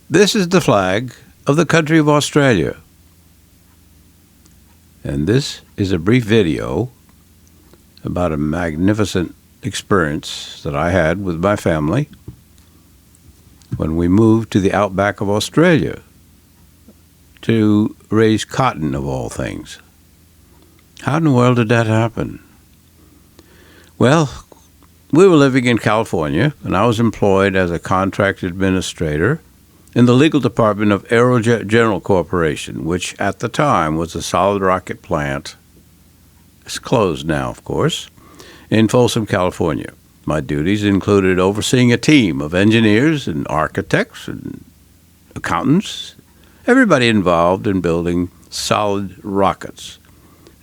This is the flag of the country of Australia. And this is a brief video about a magnificent experience that I had with my family when we moved to the Outback of Australia to raise cotton, of all things. How in the world did that happen? Well, we were living in California, and I was employed as a contract administrator in the legal department of Aerojet General Corporation, which at the time was a solid rocket plant. It's closed now, of course, in Folsom, California. My duties included overseeing a team of engineers and architects and accountants, everybody involved in building solid rockets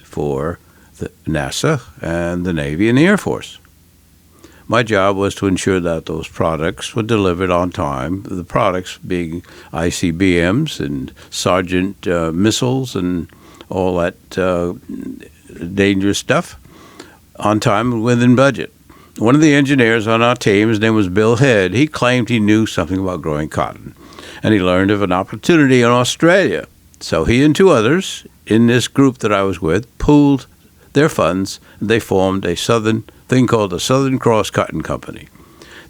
for the NASA and the Navy and the Air Force. My job was to ensure that those products were delivered on time, the products being ICBMs and Sergeant missiles and all that dangerous stuff, on time and within budget. One of the engineers on our team, his name was Bill Head, he claimed he knew something about growing cotton, and he learned of an opportunity in Australia. So he and two others in this group that I was with pooled their funds, and they formed a thing called the Southern Cross Cotton Company.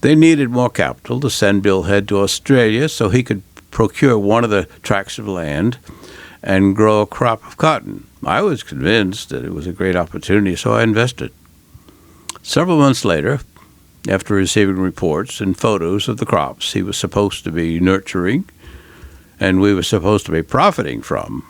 They needed more capital to send Bill Head to Australia so he could procure one of the tracts of land and grow a crop of cotton. I was convinced that it was a great opportunity, so I invested. Several months later, after receiving reports and photos of the crops he was supposed to be nurturing and we were supposed to be profiting from,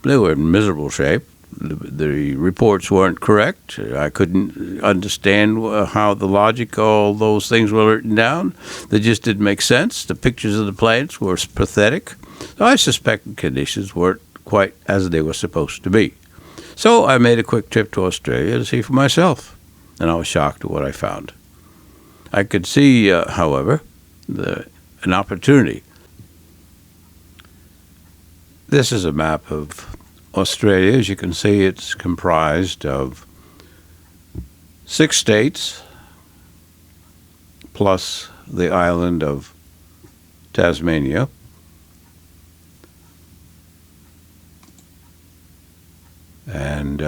they were in miserable shape. The reports weren't correct. I couldn't understand how the logic, all those things were written down. They just didn't make sense. The pictures of the plants were pathetic. So I suspected conditions weren't quite as they were supposed to be. So I made a quick trip to Australia to see for myself, and I was shocked at what I found. I could see, however, an opportunity. This is a map of Australia. As you can see, it's comprised of 6 states plus the island of Tasmania. And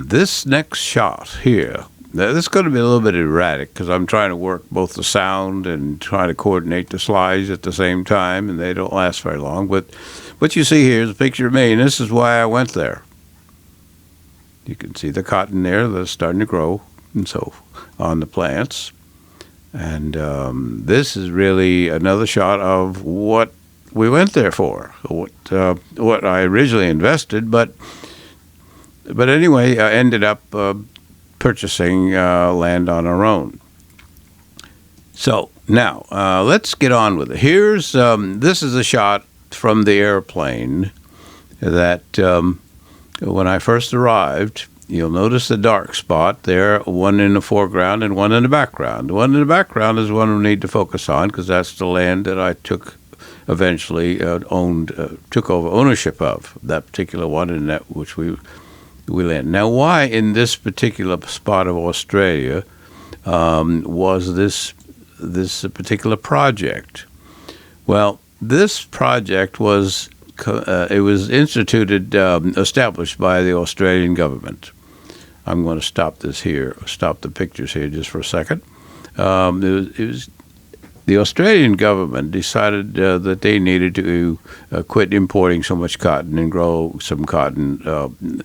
this next shot here, now this is going to be a little bit erratic because I'm trying to work both the sound and trying to coordinate the slides at the same time, and they don't last very long. But what you see here is a picture of me, and this is why I went there. You can see the cotton there that's starting to grow and so on the plants. And this is really another shot of what we went there for, what I originally invested. But anyway, I ended up purchasing land on our own. So now let's get on with it. Here's this is a shot from the airplane that when I first arrived, you'll notice the dark spot there, one in the foreground and one in the background. The one in the background is one we need to focus on because that's the land that I took took over ownership of, that particular one, and that which we land. Now, why in this particular spot of Australia was this particular project? Well, this project was established by the Australian government. I'm going to stop the pictures here just for a second. The Australian government decided that they needed to quit importing so much cotton and grow some cotton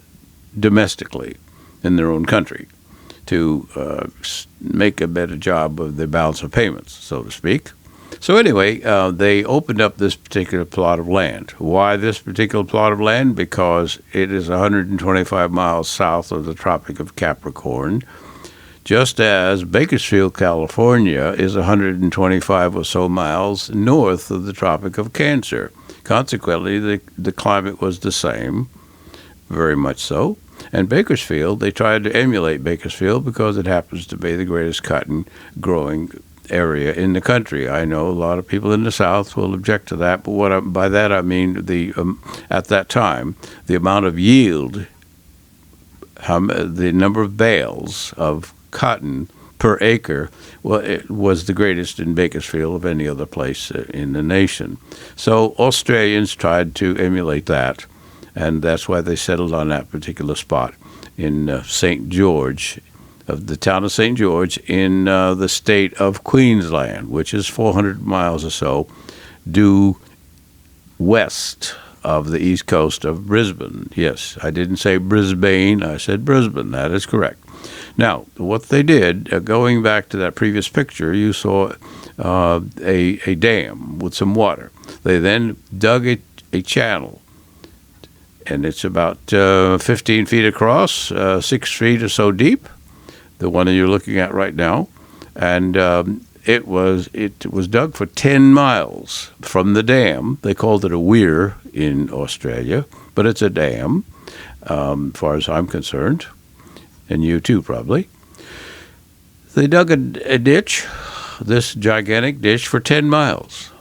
domestically in their own country to make a better job of the balance of payments, so to speak. So anyway, they opened up this particular plot of land. Why this particular plot of land? Because it is 125 miles south of the Tropic of Capricorn, just as Bakersfield, California is 125 or so miles north of the Tropic of Cancer. Consequently, the climate was the same, very much so. And Bakersfield, they tried to emulate Bakersfield because it happens to be the greatest cotton growing area in the country. I know a lot of people in the South will object to that, but by that I mean at that time, the amount of yield, the number of bales of cotton per acre, well, it was the greatest in Bakersfield of any other place in the nation. So Australians tried to emulate that, and that's why they settled on that particular spot in St. George, of the town of St. George in the state of Queensland, which is 400 miles or so due west of the east coast of Brisbane. Yes, I didn't say Brisbane, I said Brisbane. That is correct. Now, what they did, going back to that previous picture, you saw a dam with some water. They then dug a channel, and it's about 15 feet across, 6 feet or so deep, the one that you're looking at right now. And it was dug for 10 miles from the dam. They called it a weir in Australia, but it's a dam, as far as I'm concerned, and you too probably. They dug a ditch, this gigantic ditch, for 10 miles.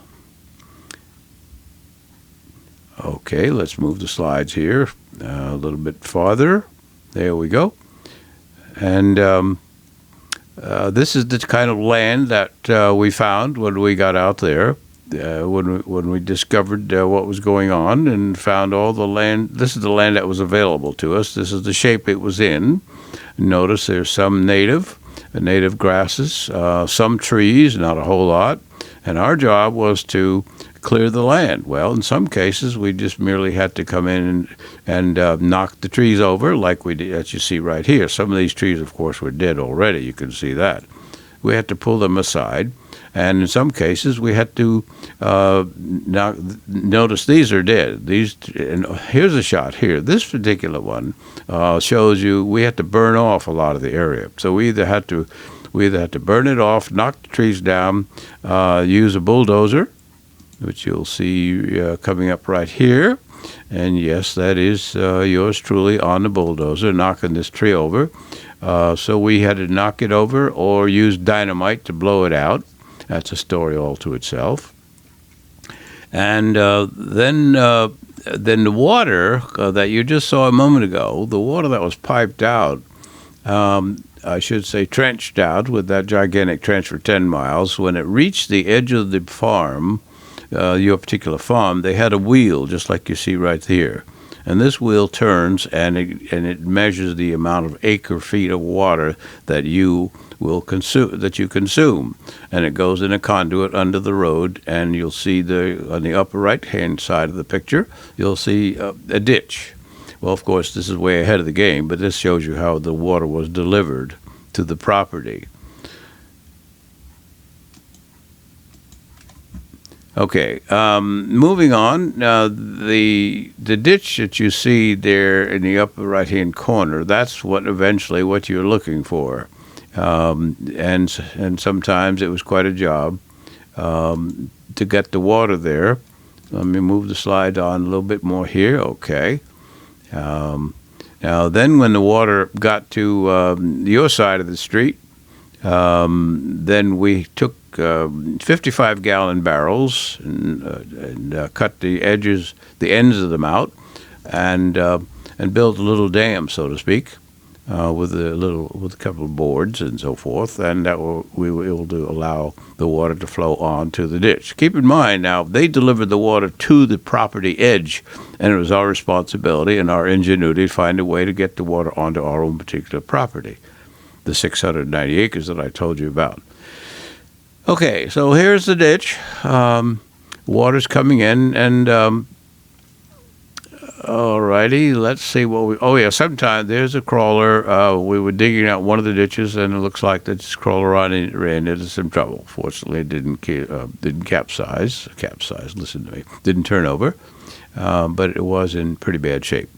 Okay, let's move the slides here a little bit farther. There we go. And this is the kind of land that we found when we got out there, when we discovered what was going on and found all the land. This is the land that was available to us. This is the shape it was in. Notice there's some native grasses, some trees, not a whole lot. And our job was to clear the land. Well, in some cases, we just merely had to come in and knock the trees over, like we did, as you see right here. Some of these trees, of course, were dead already. You can see that. We had to pull them aside. And in some cases, we had to notice these are dead. And here's a shot here. This particular one shows you we had to burn off a lot of the area. So we either had to burn it off, knock the trees down, use a bulldozer, which you'll see coming up right here. And yes, that is yours truly on the bulldozer, knocking this tree over. So we had to knock it over or use dynamite to blow it out. That's a story all to itself. And then the water that you just saw a moment ago, the water that was piped out, I should say trenched out with that gigantic trench for 10 miles, when it reached the edge of the farm, your particular farm, they had a wheel, just like you see right here. And this wheel turns, and it measures the amount of acre feet of water that you will consume, and it goes in a conduit under the road. And you'll see on the upper right-hand side of the picture, you'll see a ditch. Well, of course, this is way ahead of the game, but this shows you how the water was delivered to the property. Okay, moving on. The ditch that you see there in the upper right-hand corner, that's what you're looking for. And sometimes it was quite a job to get the water there. Let me move the slide on a little bit more here. Okay. Now, then when the water got to your side of the street, then we took 55-gallon barrels and cut the ends of them out, and built a little dam, so to speak, with a couple of boards and so forth, and we were able to allow the water to flow on to the ditch. Keep in mind now, they delivered the water to the property edge, and it was our responsibility and our ingenuity to find a way to get the water onto our own particular property, the 690 acres that I told you about. Okay, so here's the ditch. Water's coming in, and all righty, let's see sometimes there's a crawler. We were digging out one of the ditches, and it looks like this crawler ran into some trouble. Fortunately, it didn't capsize. Listen to me. Didn't turn over, but it was in pretty bad shape.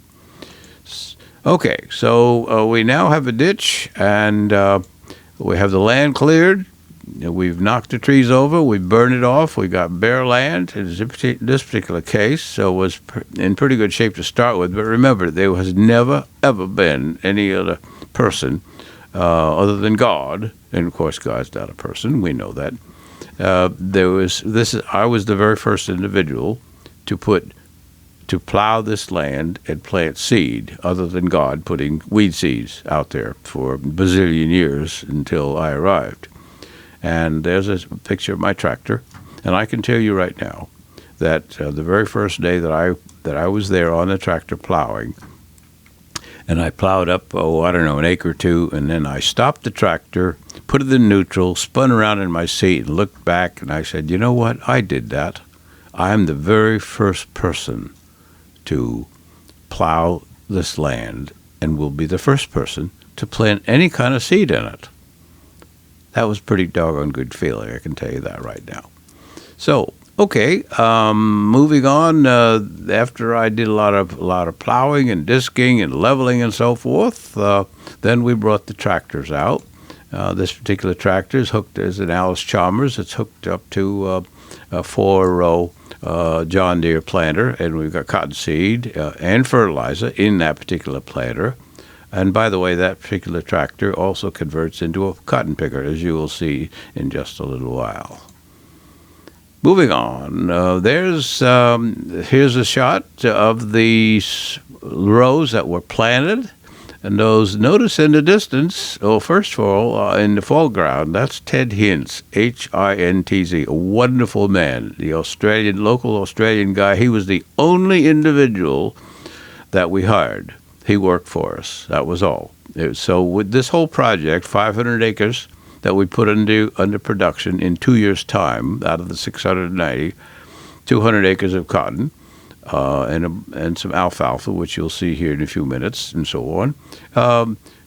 Okay, so we now have a ditch, and we have the land cleared. We've knocked the trees over. We burned it off. We got bare land in this particular case, so it was in pretty good shape to start with. But remember, there has never, ever been any other person other than God, and of course God's not a person. We know that. I was the very first individual to to plow this land and plant seed, other than God putting weed seeds out there for a bazillion years until I arrived. And there's a picture of my tractor, and I can tell you right now that the very first day that I was there on the tractor plowing, and I plowed up, an acre or two, and then I stopped the tractor, put it in neutral, spun around in my seat, and looked back, and I said, you know what? I did that. I'm the very first person to plow this land and will be the first person to plant any kind of seed in it. That was pretty doggone good feeling, I can tell you that right now. So, okay, moving on. After I did a lot of plowing and disking and leveling and so forth, then we brought the tractors out. This particular tractor is hooked as an Alice Chalmers. It's hooked up to a 4-row John Deere planter, and we've got cottonseed and fertilizer in that particular planter. And by the way, that particular tractor also converts into a cotton picker, as you will see in just a little while. Moving on, here's a shot of the rows that were planted. And those, notice in the distance, first of all, in the foreground, that's Ted Hintz, Hintz, a wonderful man, the local Australian guy. He was the only individual that we hired. He worked for us. That was all. So with this whole project, 500 acres that we put under production in 2 years' time, out of the 690, 200 acres of cotton, and some alfalfa, which you'll see here in a few minutes, and so on.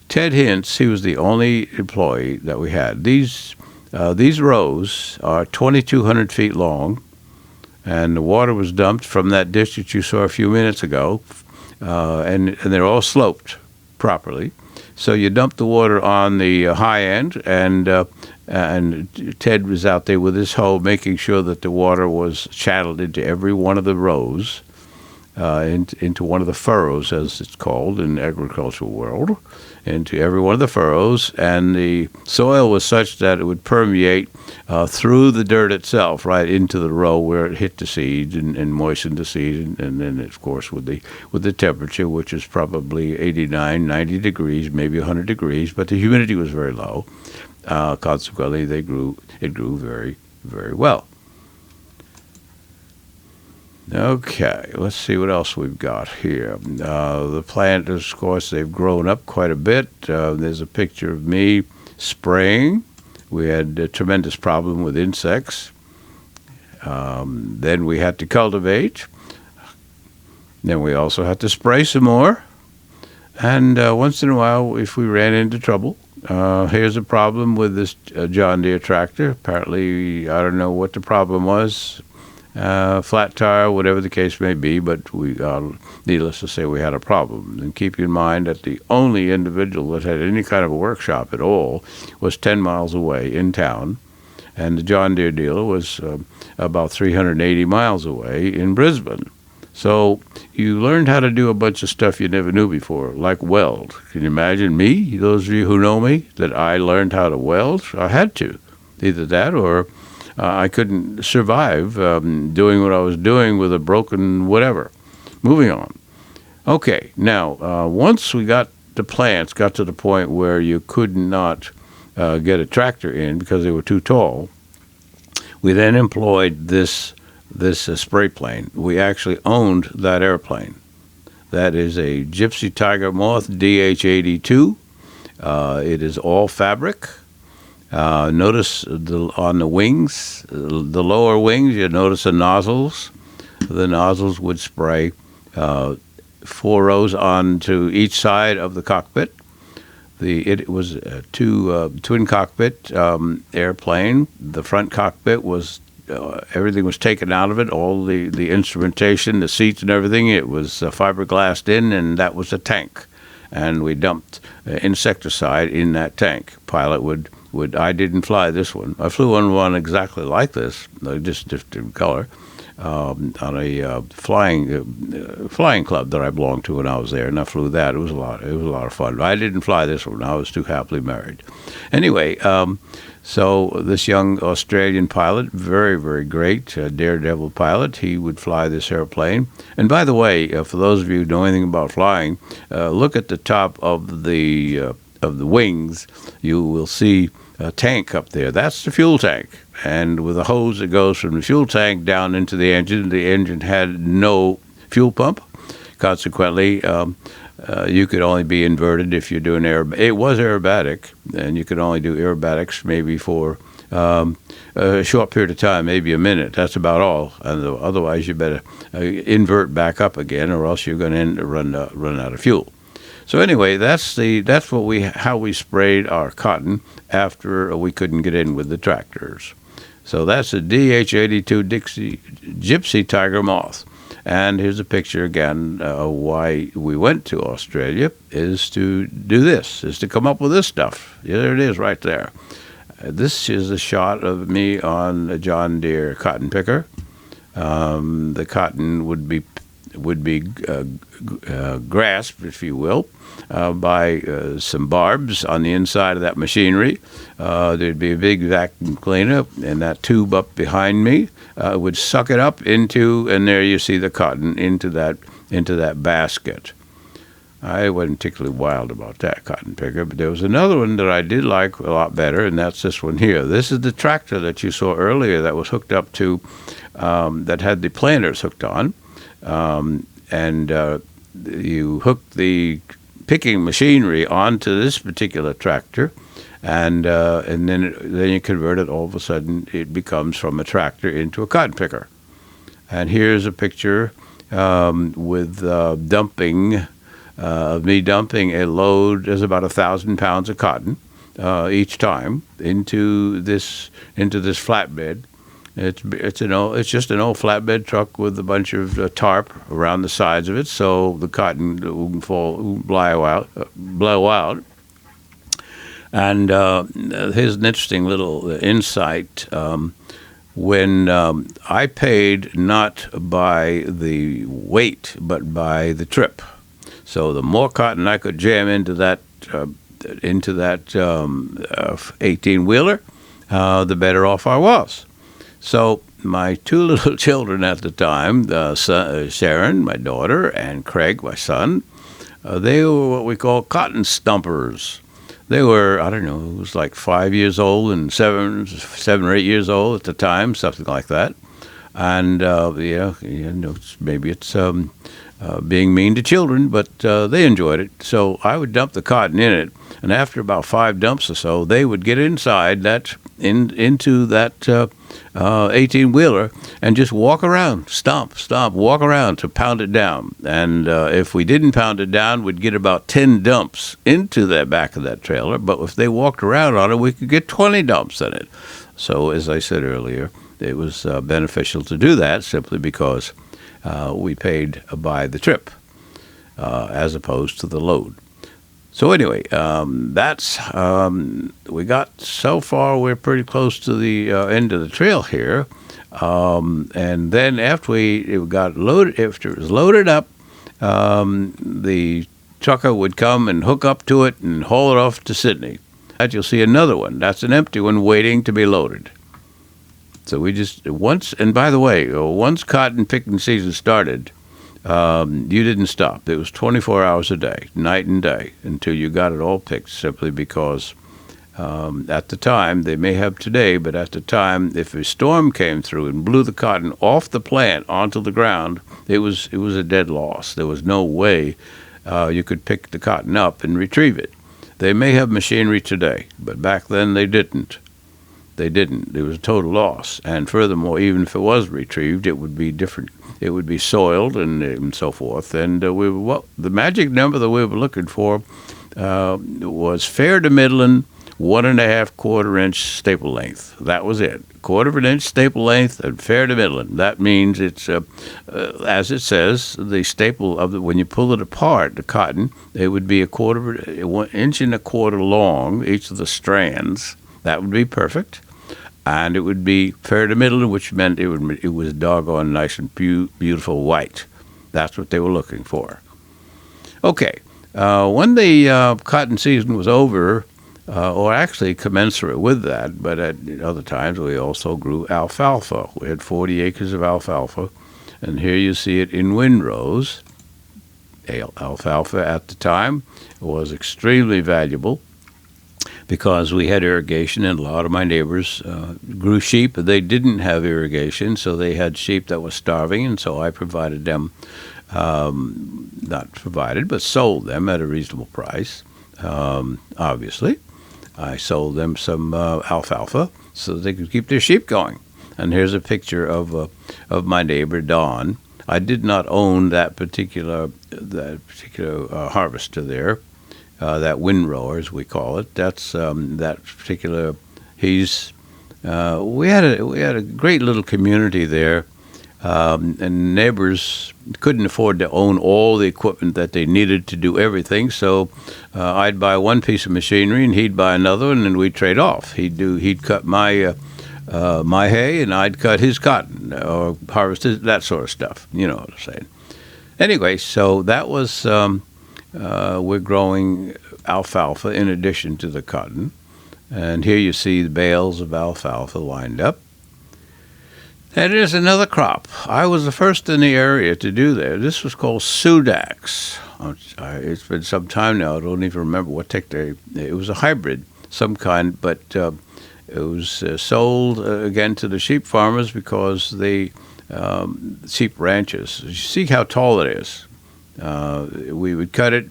Ted Hintz, he was the only employee that we had. These rows are 2,200 feet long, and the water was dumped from that ditch that you saw a few minutes ago, and they're all sloped properly. So you dump the water on the high end, and Ted was out there with his hoe making sure that the water was channeled into every one of the rows, into one of the furrows, as it's called in the agricultural world, into every one of the furrows, and the soil was such that it would permeate through the dirt itself, right into the row where it hit the seed and moistened the seed, and then, of course, with the temperature, which is probably 89, 90 degrees, maybe 100 degrees, but the humidity was very low. Consequently, it grew very, very well. Okay, let's see what else we've got here. The planters, of course, they've grown up quite a bit. There's a picture of me spraying. We had a tremendous problem with insects. Then we had to cultivate. Then we also had to spray some more. And once in a while, if we ran into trouble, here's a problem with this John Deere tractor. Apparently, I don't know what the problem was. Flat tire, whatever the case may be, but we, needless to say, we had a problem. And keep in mind that the only individual that had any kind of a workshop at all was 10 miles away in town, and the John Deere dealer was about 380 miles away in Brisbane. So you learned how to do a bunch of stuff you never knew before, like weld. Can you imagine me, those of you who know me, that I learned how to weld? I had to. Either that or I couldn't survive doing what I was doing with a broken whatever. Moving on. Okay, now, once we got the plants, got to the point where you could not get a tractor in because they were too tall, we then employed this spray plane. We actually owned that airplane. That is a Gypsy Tiger Moth DH-82. It is all fabric. Notice on the wings, the lower wings, you notice the nozzles. The nozzles would spray 4 rows onto each side of the cockpit. It was a twin cockpit airplane. The front cockpit was everything was taken out of it, all the instrumentation, the seats and everything. It was fiberglassed in, and that was a tank. And we dumped insecticide in that tank. Pilot would I didn't fly this one. I flew on one exactly like this, just different color. on a flying club that I belonged to when I was there, and I flew that. It was a lot. It was a lot of fun. I didn't fly this one. I was too happily married. Anyway, so this young Australian pilot, very, very great, daredevil pilot, he would fly this airplane. And by the way, for those of you who know anything about flying, look at the top of the wings. You will see a tank up there. That's the fuel tank. And with a hose that goes from the fuel tank down into the engine had no fuel pump. Consequently, you could only be inverted if you're doing it was aerobatic, and you could only do aerobatics maybe for a short period of time, maybe a minute. That's about all. And otherwise, you better invert back up again, or else you're going to run out of fuel. So anyway, that's how we sprayed our cotton after we couldn't get in with the tractors. So that's a DH-82 Dixie Gypsy Tiger Moth. And here's a picture again. Why we went to Australia is to do this, is to come up with this stuff. Yeah, there it is right there. This is a shot of me on a John Deere cotton picker. The cotton would be grasped, if you will, by some barbs on the inside of that machinery. There'd be a big vacuum cleaner, and that tube up behind me would suck it up into, and there you see the cotton into that basket. I wasn't particularly wild about that cotton picker, but there was another one that I did like a lot better, and that's this one here. This is the tractor that you saw earlier that was hooked up to, that had the planters hooked on. And you hook the picking machinery onto this particular tractor, and then you convert it. All of a sudden, it becomes from a tractor into a cotton picker. And here's a picture with me dumping a load. There's about 1,000 pounds of cotton each time into this flatbed. It's just an old flatbed truck with a bunch of tarp around the sides of it, so the cotton won't blow out. And here's an interesting little insight. When I paid not by the weight but by the trip, so the more cotton I could jam into that 18-wheeler, the better off I was. So my two little children at the time, Sharon, my daughter, and Craig, my son, they were what we call cotton stumpers. They were, I don't know, it was like 5 years old and seven or 8 years old at the time, something like that. And maybe it's being mean to children, but they enjoyed it. So I would dump the cotton in it, and after about 5 dumps or so, they would get inside into that 18-wheeler and just walk around, stomp, walk around to pound it down. And if we didn't pound it down, we'd get about 10 dumps into the back of that trailer. But if they walked around on it, we could get 20 dumps in it. So as I said earlier, it was beneficial to do that simply because we paid by the trip as opposed to the load. So anyway, we got so far, we're pretty close to the end of the trail here. And then after it got loaded, after it was loaded up, the trucker would come and hook up to it and haul it off to Sydney. You'll see another one. That's an empty one waiting to be loaded. So we just and by the way, once cotton picking season started, you didn't stop. It was 24 hours a day, night and day, until you got it all picked, simply because at the time, they may have today, but at the time, if a storm came through and blew the cotton off the plant onto the ground, it was a dead loss. There was no way you could pick the cotton up and retrieve it. They may have machinery today, but back then they didn't. They didn't. It was a total loss. And furthermore, even if it was retrieved, it would be different. It would be soiled and so forth. And the magic number that we were looking for was fair to middling, 1.5 quarter-inch staple length. That was it. 1/4 inch staple length and fair to middling. That means it's, as it says, the staple of when you pull it apart, the cotton, it would be 1.25 inches long, each of the strands. That would be perfect. and it would be fair to middle, which meant it was doggone nice and beautiful white. That's what they were looking for. Okay, when the cotton season was over, or actually commensurate with that, but at other times we also grew alfalfa. We had 40 acres of alfalfa, and here you see it in windrows. Alfalfa at the time was extremely valuable because we had irrigation, and a lot of my neighbors grew sheep. They didn't have irrigation, so they had sheep that were starving, and so I provided them, not provided, but sold them at a reasonable price, obviously. I sold them some alfalfa so they could keep their sheep going. And here's a picture of my neighbor, Don. I did not own that particular harvester there, that windrower, as we call it. That's that particular. We had a great little community there, and neighbors couldn't afford to own all the equipment that they needed to do everything. So I'd buy one piece of machinery, and he'd buy another, and then we'd trade off. He'd cut my hay, and I'd cut his cotton or harvest that sort of stuff. You know what I'm saying. Anyway, so that was we're growing alfalfa in addition to the cotton. And here you see the bales of alfalfa lined up. And here's another crop. I was the first in the area to do that. This was called Sudax. It's been some time now. I don't even remember what it was a hybrid, some kind, but it was sold again to the sheep farmers because they sheep ranches. You see how tall it is. We would cut it.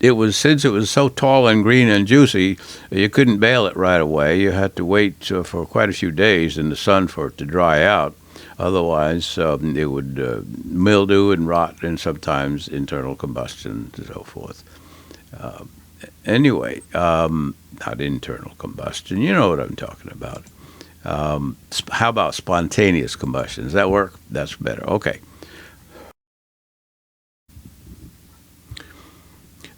Since it was so tall and green and juicy, you couldn't bale it right away. You had to wait for quite a few days in the sun for it to dry out. Otherwise, it would mildew and rot, and sometimes internal combustion and so forth. Anyway, not internal combustion. You know what I'm talking about. How about spontaneous combustion? Does that work? That's better. Okay.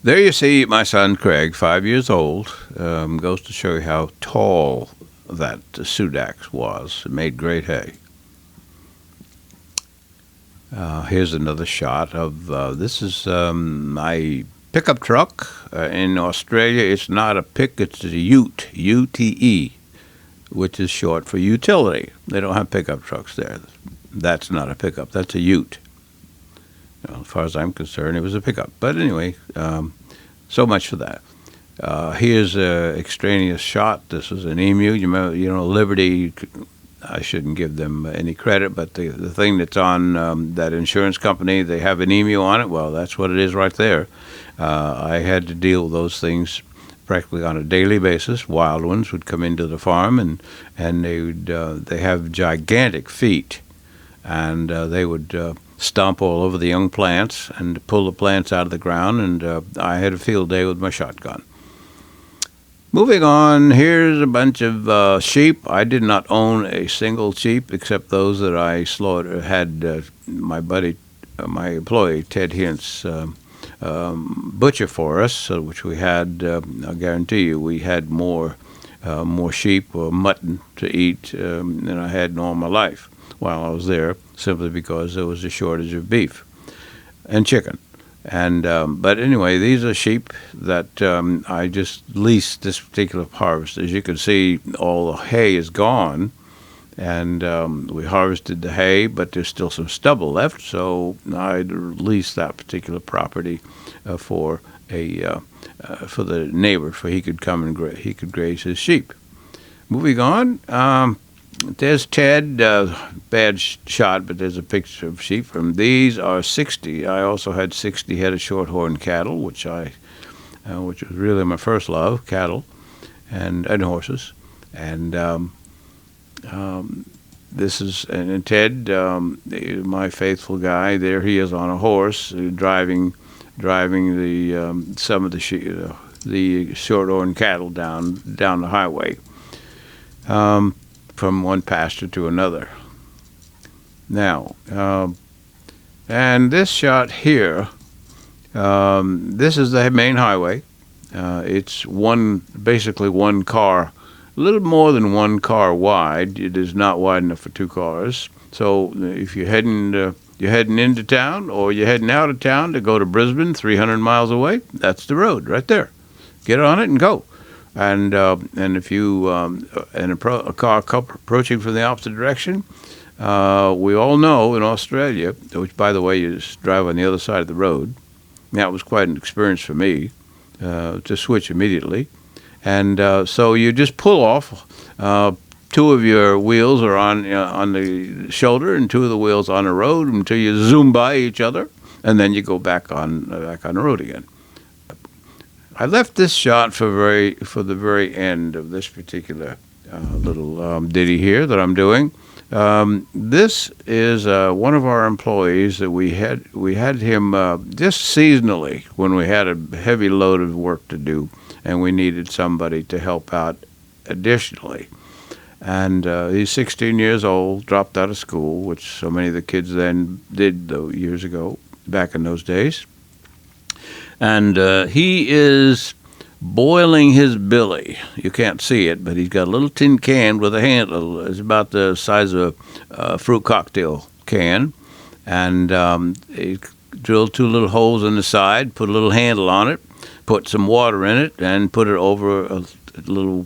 There you see my son Craig, 5 years old. Goes to show you how tall that Sudax was. It made great hay. Here's another shot of this is my pickup truck in Australia. It's not a pick, it's a ute, U-T-E, which is short for utility. They don't have pickup trucks there. That's not a pickup, that's a ute. As far as I'm concerned, it was a pickup. But anyway, so much for that. Here's an extraneous shot. This is an emu. You know, Liberty, I shouldn't give them any credit, but the thing that's on that insurance company, they have an emu on it. Well, that's what it is right there. I had to deal with those things practically on a daily basis. Wild ones would come into the farm, and they have gigantic feet, and they would stomp all over the young plants and pull the plants out of the ground, and I had a field day with my shotgun. Moving on, here's a bunch of sheep. I did not own a single sheep except those that I slaughtered. Had my buddy, my employee, Ted Hintz, butcher for us, which we had, I guarantee you, we had more sheep or mutton to eat than I had in all my life while I was there, simply because there was a shortage of beef and chicken. And but anyway, these are sheep that I just leased this particular harvest. As you can see, all the hay is gone, and we harvested the hay, but there's still some stubble left, so I leased that particular property for the neighbor, for he could come and he could graze his sheep. Moving on, there's Ted, bad shot, but there's a picture of sheep from these are 60. I also had 60 head of shorthorn cattle, which was really my first love, cattle and horses. And this is and Ted, my faithful guy. There he is on a horse, driving the some of the shorthorn cattle down the highway. From one pasture to another. Now, and this shot here, this is the main highway. It's basically one car a little more than one car wide. It is not wide enough for two cars. So if you're heading into town or you're heading out of town to go to Brisbane, 300 miles away, that's the road right there. Get on it and go. And if you a car approaching from the opposite direction, we all know in Australia, which by the way you just drive on the other side of the road. That was quite an experience for me to switch immediately. And so you just pull off. Two of your wheels are on the shoulder, and two of the wheels on the road until you zoom by each other, and then you go back on the road again. I left this shot for the very end of this particular little ditty here that I'm doing. This is one of our employees that we had him just seasonally when we had a heavy load of work to do, and we needed somebody to help out additionally. And he's 16 years old, dropped out of school, which so many of the kids then did years ago, back in those days. And he is boiling his billy. You can't see it, but he's got a little tin can with a handle. It's about the size of a fruit cocktail can. And he drilled two little holes in the side, put a little handle on it, put some water in it, and put it over a little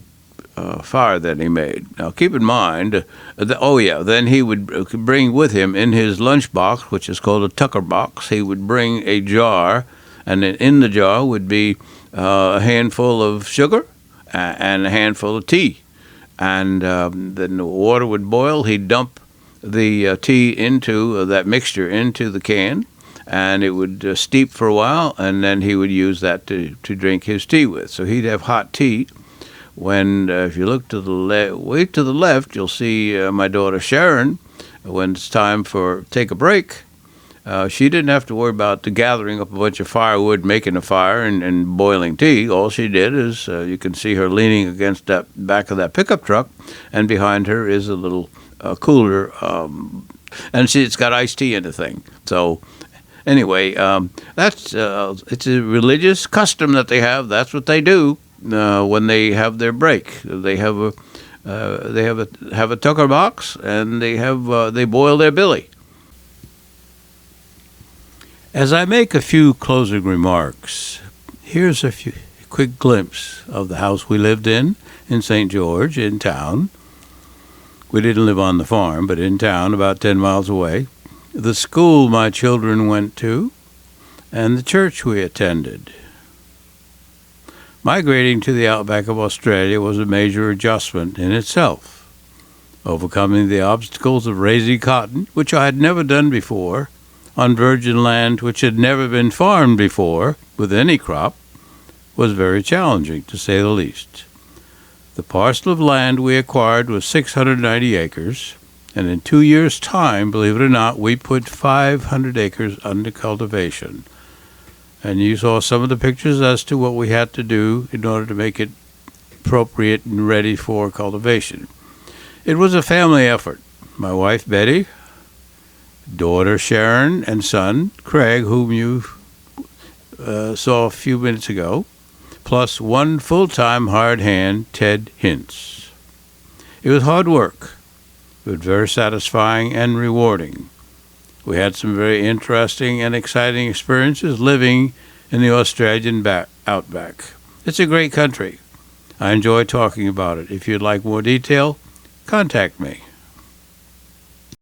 fire that he made. Now, keep in mind, then he would bring with him in his lunchbox, which is called a tucker box, he would bring a jar, and in the jar would be a handful of sugar and a handful of tea. And then the water would boil. He'd dump the tea into that mixture into the can, and it would steep for a while, and then he would use that to drink his tea with. So he'd have hot tea. When if you look to the left, you'll see my daughter Sharon. When it's time for take a break, she didn't have to worry about gathering up a bunch of firewood, making a fire, and boiling tea. All she did is you can see her leaning against that back of that pickup truck, and behind her is a little cooler, and it's got iced tea in the thing. So anyway, that's it's a religious custom that they have. That's what they do. When they have their break, they have a tucker box, and they boil their billy. As I make a few closing remarks, here's a quick glimpse of the house we lived in St. George, in town. We didn't live on the farm, but in town, about 10 miles away. The school my children went to, and the church we attended. Migrating to the outback of Australia was a major adjustment in itself. Overcoming the obstacles of raising cotton, which I had never done before, on virgin land which had never been farmed before with any crop, was very challenging, to say the least. The parcel of land we acquired was 690 acres, and in 2 years' time, believe it or not, we put 500 acres under cultivation. And you saw some of the pictures as to what we had to do in order to make it appropriate and ready for cultivation. It was a family effort. My wife, Betty, daughter, Sharon, and son, Craig, whom you saw a few minutes ago, plus one full-time hired hand, Ted Hintz. It was hard work, but very satisfying and rewarding. We had some very interesting and exciting experiences living in the Australian outback. It's a great country. I enjoy talking about it. If you'd like more detail, contact me.